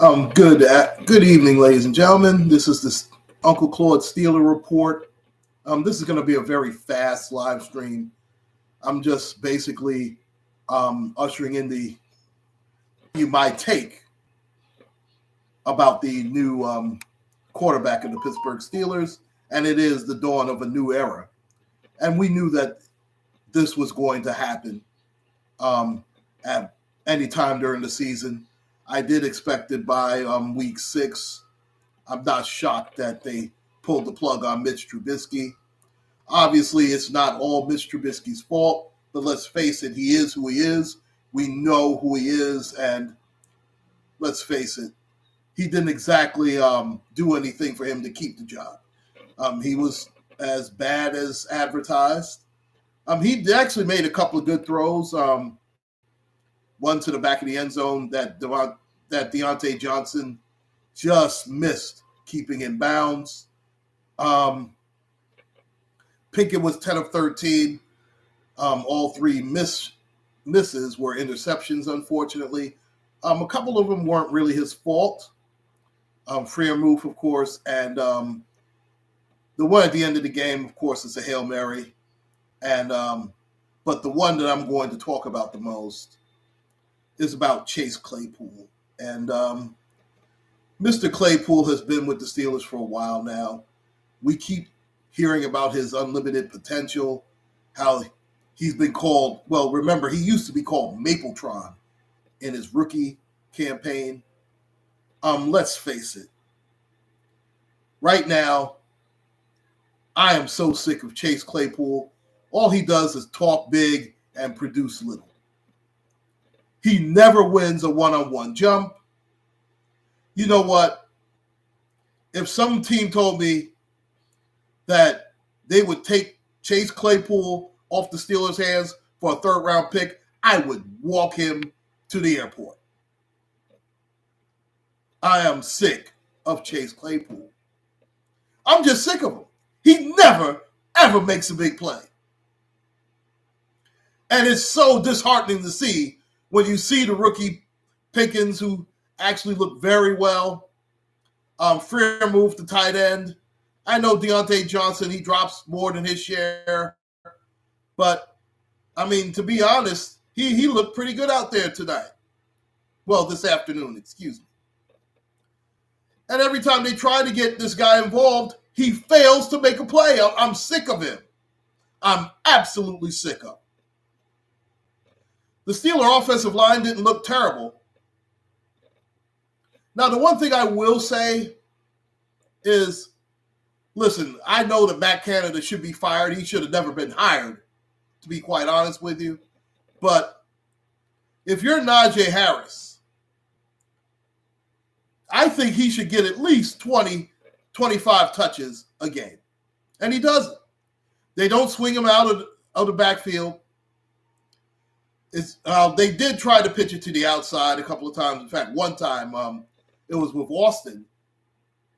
Good evening, ladies and gentlemen. This is the Uncle Claude Steeler Report. This is going to be a very fast live stream. I'm just basically ushering in my take about the new quarterback of the Pittsburgh Steelers, and it is the dawn of a new era. And we knew that this was going to happen at any time during the season. I did expect it by week 6. I'm not shocked that they pulled the plug on Mitch Trubisky. Obviously, it's not all Mitch Trubisky's fault, but let's face it, he is who he is. We know who he is, and let's face it, he didn't exactly do anything for him to keep the job. He was as bad as advertised. He actually made a couple of good throws. One to the back of the end zone that Deontay Johnson just missed keeping in bounds. Pickett was 10 of 13. All three misses were interceptions, unfortunately. A couple of them weren't really his fault. Freer move, of course, and the one at the end of the game, of course, is a Hail Mary. And but the one that I'm going to talk about the most is about Chase Claypool. And Mr. Claypool has been with the Steelers for a while now. We keep hearing about his unlimited potential, how he's been called, well, remember, he used to be called Mapletron in his rookie campaign. Let's face it. Right now, I am so sick of Chase Claypool. All he does is talk big and produce little. He never wins a one-on-one jump. You know what? If some team told me that they would take Chase Claypool off the Steelers' hands for a third-round pick, I would walk him to the airport. I am sick of Chase Claypool. I'm just sick of him. He never, ever makes a big play. And it's so disheartening to see when you see the rookie Pickens, who actually looked very well. Freer moved to tight end. I know Deontay Johnson, he drops more than his share. But, I mean, to be honest, he looked pretty good out there tonight. Well, this afternoon, excuse me. And every time they try to get this guy involved, he fails to make a play. I'm sick of him. I'm absolutely sick of him. The Steeler offensive line didn't look terrible. Now, the one thing I will say is, listen, I know that Matt Canada should be fired. He should have never been hired, to be quite honest with you. But if you're Najee Harris, I think he should get at least 20, 25 touches a game. And he doesn't. They don't swing him out of the backfield. They did try to pitch it to the outside a couple of times. In fact, one time it was with Austin,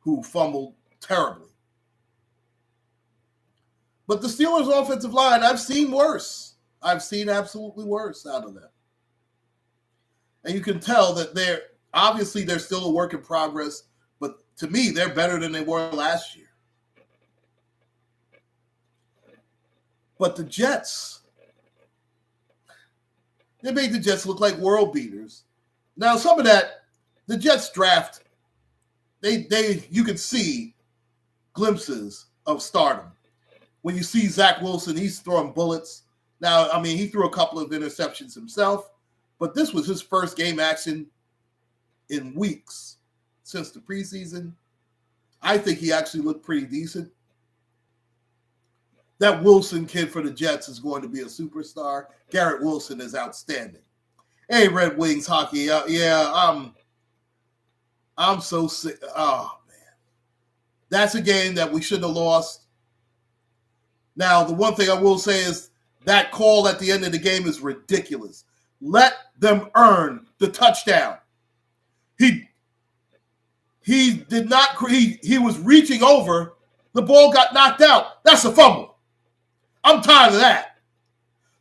who fumbled terribly. But the Steelers' offensive line, I've seen worse. I've seen absolutely worse out of them. And you can tell that they're still a work in progress, but to me, they're better than they were last year. But the Jets, they made the Jets look like world beaters. Now, some of that, the Jets draft, you can see glimpses of stardom. When you see Zach Wilson, he's throwing bullets. Now, I mean, he threw a couple of interceptions himself, but this was his first game action in weeks since the preseason. I think he actually looked pretty decent. That Wilson kid for the Jets is going to be a superstar. Garrett Wilson is outstanding. Hey, Red Wings hockey. I'm so sick. Oh, man. That's a game that we shouldn't have lost. Now, the one thing I will say is that call at the end of the game is ridiculous. Let them earn the touchdown. He did not. He was reaching over. The ball got knocked out. That's a fumble. I'm tired of that.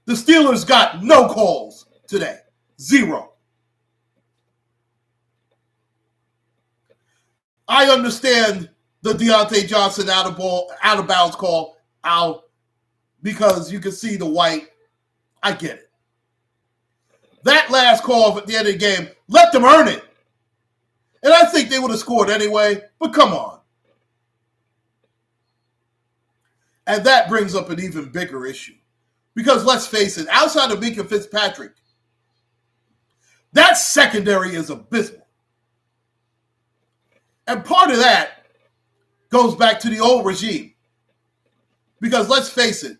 The Steelers got no calls today. 0. I understand the Deontay Johnson out of bounds call out because you can see the white. I get it. That last call at the end of the game, let them earn it. And I think they would have scored anyway, but come on. And that brings up an even bigger issue. Because let's face it, outside of Minkah Fitzpatrick, that secondary is abysmal. And part of that goes back to the old regime. Because let's face it,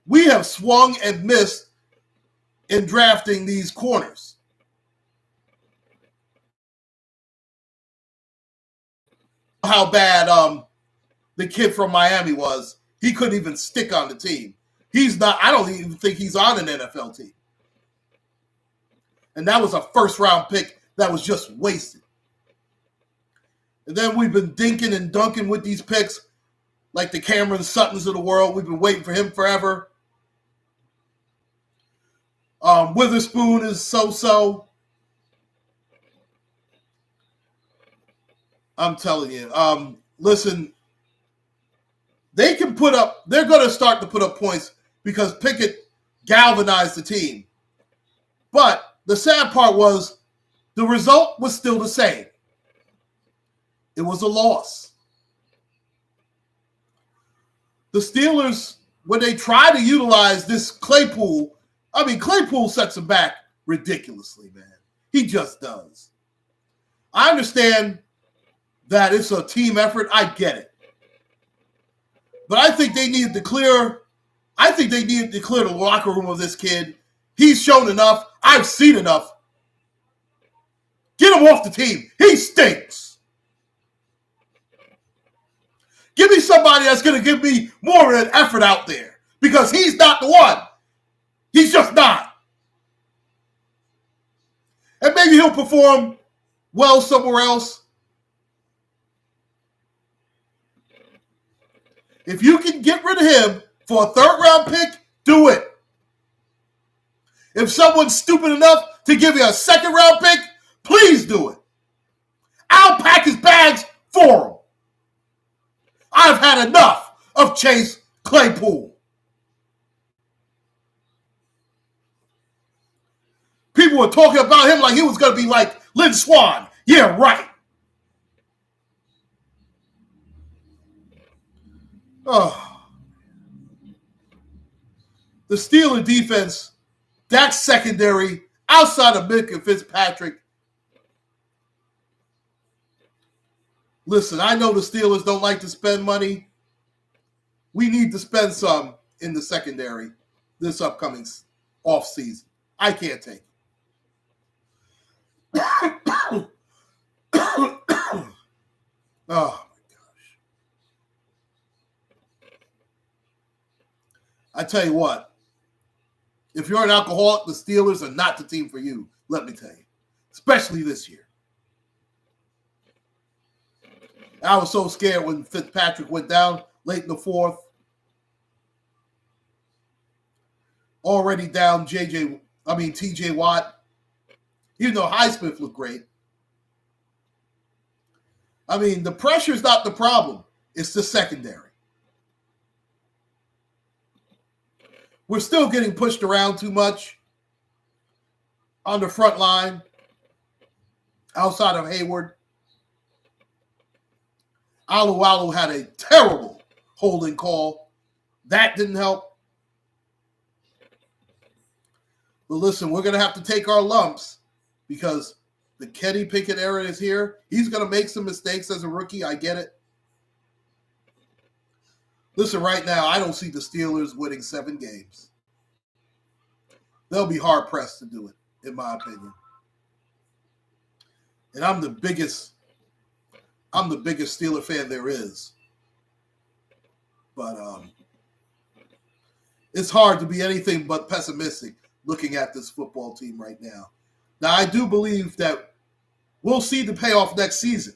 we have swung and missed in drafting these corners. How bad the kid from Miami was. He couldn't even stick on the team. He's not, I don't even think he's on an NFL team. And that was a first-round pick that was just wasted. And then we've been dinking and dunking with these picks like the Cameron Suttons of the world. We've been waiting for him forever. Witherspoon is so-so. I'm telling you. Listen, they're going to start to put up points because Pickett galvanized the team. But the sad part was the result was still the same. It was a loss. The Steelers, when they try to utilize this Claypool sets them back ridiculously, man. He just does. I understand that it's a team effort. I get it. But I think they needed to clear the locker room of this kid. He's shown enough. I've seen enough. Get him off the team. He stinks. Give me somebody that's going to give me more of an effort out there because he's not the one. He's just not. And maybe he'll perform well somewhere else. If you can get rid of him for a third-round pick, do it. If someone's stupid enough to give you a second-round pick, please do it. I'll pack his bags for him. I've had enough of Chase Claypool. People were talking about him like he was going to be like Lynn Swann. Yeah, right. Oh. The Steelers defense, that secondary, outside of Minkah Fitzpatrick. Listen, I know the Steelers don't like to spend money. We need to spend some in the secondary this upcoming offseason. I can't take it. Oh. I tell you what, if you're an alcoholic, the Steelers are not the team for you, let me tell you, especially this year. I was so scared when Fitzpatrick went down late in the fourth. Already down TJ Watt. Even though Highsmith looked great. I mean, the pressure is not the problem. It's the secondary. We're still getting pushed around too much on the front line outside of Hayward. Alualu had a terrible holding call. That didn't help. But listen, we're going to have to take our lumps because the Kenny Pickett era is here. He's going to make some mistakes as a rookie. I get it. Listen, right now, I don't see the Steelers winning 7 games. They'll be hard-pressed to do it, in my opinion. And I'm the biggest Steeler fan there is. But it's hard to be anything but pessimistic looking at this football team right now. Now, I do believe that we'll see the payoff next season.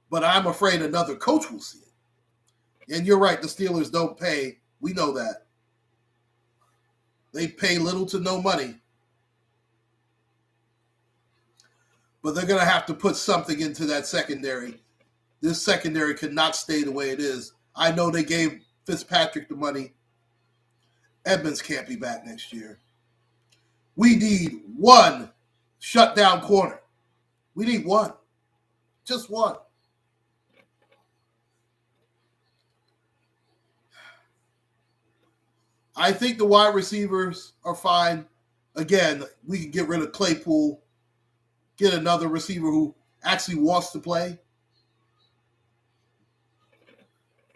But I'm afraid another coach will see it. And you're right, the Steelers don't pay. We know that. They pay little to no money. But they're going to have to put something into that secondary. This secondary cannot stay the way it is. I know they gave Fitzpatrick the money. Edmonds can't be back next year. We need one shutdown corner. We need one. Just one. I think the wide receivers are fine. Again, we can get rid of Claypool, get another receiver who actually wants to play.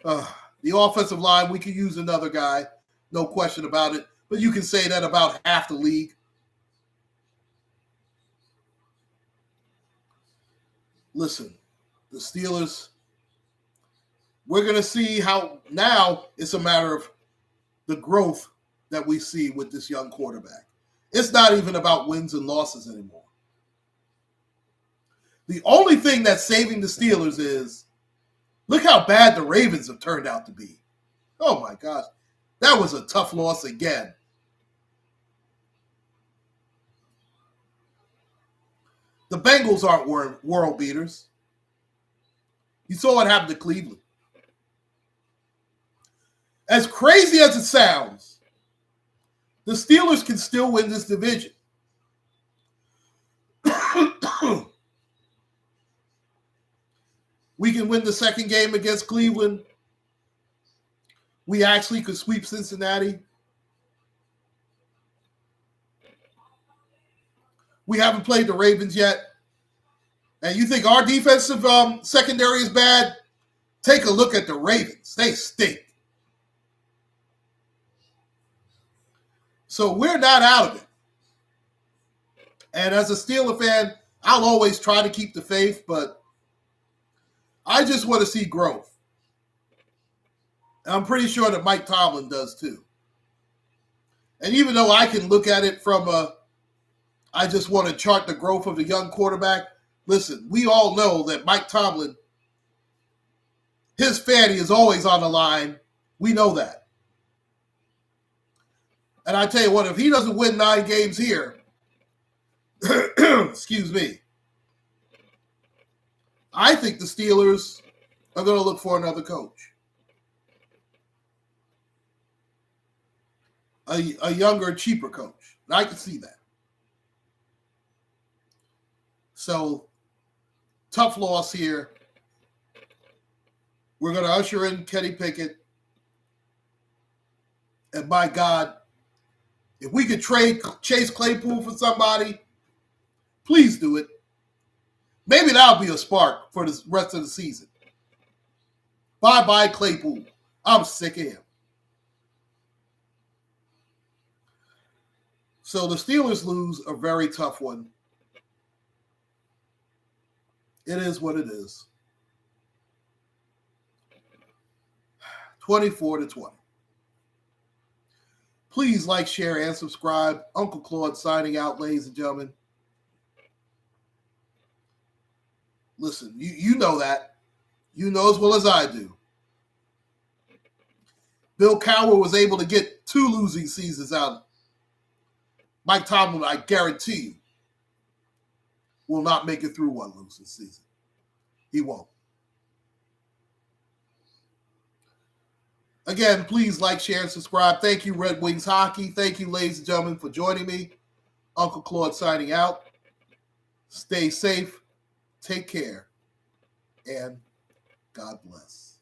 The offensive line, we could use another guy. No question about it. But you can say that about half the league. Listen, the Steelers, we're going to see how now it's a matter of the growth that we see with this young quarterback. It's not even about wins and losses anymore. The only thing that's saving the Steelers is look how bad the Ravens have turned out to be. Oh, my gosh. That was a tough loss again. The Bengals aren't world beaters. You saw what happened to Cleveland. As crazy as it sounds, the Steelers can still win this division. We can win the second game against Cleveland. We actually could sweep Cincinnati. We haven't played the Ravens yet. And you think our defensive secondary is bad? Take a look at the Ravens. They stink. So we're not out of it. And as a Steeler fan, I'll always try to keep the faith, but I just want to see growth. And I'm pretty sure that Mike Tomlin does too. And even though I can look at it from I just want to chart the growth of the young quarterback. Listen, we all know that Mike Tomlin, his fanny is always on the line. We know that. And I tell you what, if he doesn't win 9 games here, excuse me, I think the Steelers are going to look for another coach. A younger, cheaper coach. And I can see that. So, tough loss here. We're going to usher in Kenny Pickett. And by God, if we could trade Chase Claypool for somebody, please do it. Maybe that'll be a spark for the rest of the season. Bye-bye Claypool. I'm sick of him. So the Steelers lose a very tough one. It is what it is. 24-20. Please like, share, and subscribe. Uncle Claude signing out, ladies and gentlemen. Listen, you know that. You know as well as I do. Bill Cowher was able to get 2 losing seasons out. Mike Tomlin, I guarantee you, will not make it through 1 losing season. He won't. Again, please like, share, and subscribe. Thank you, Red Wings Hockey. Thank you, ladies and gentlemen, for joining me. Uncle Claude signing out. Stay safe, take care, and God bless.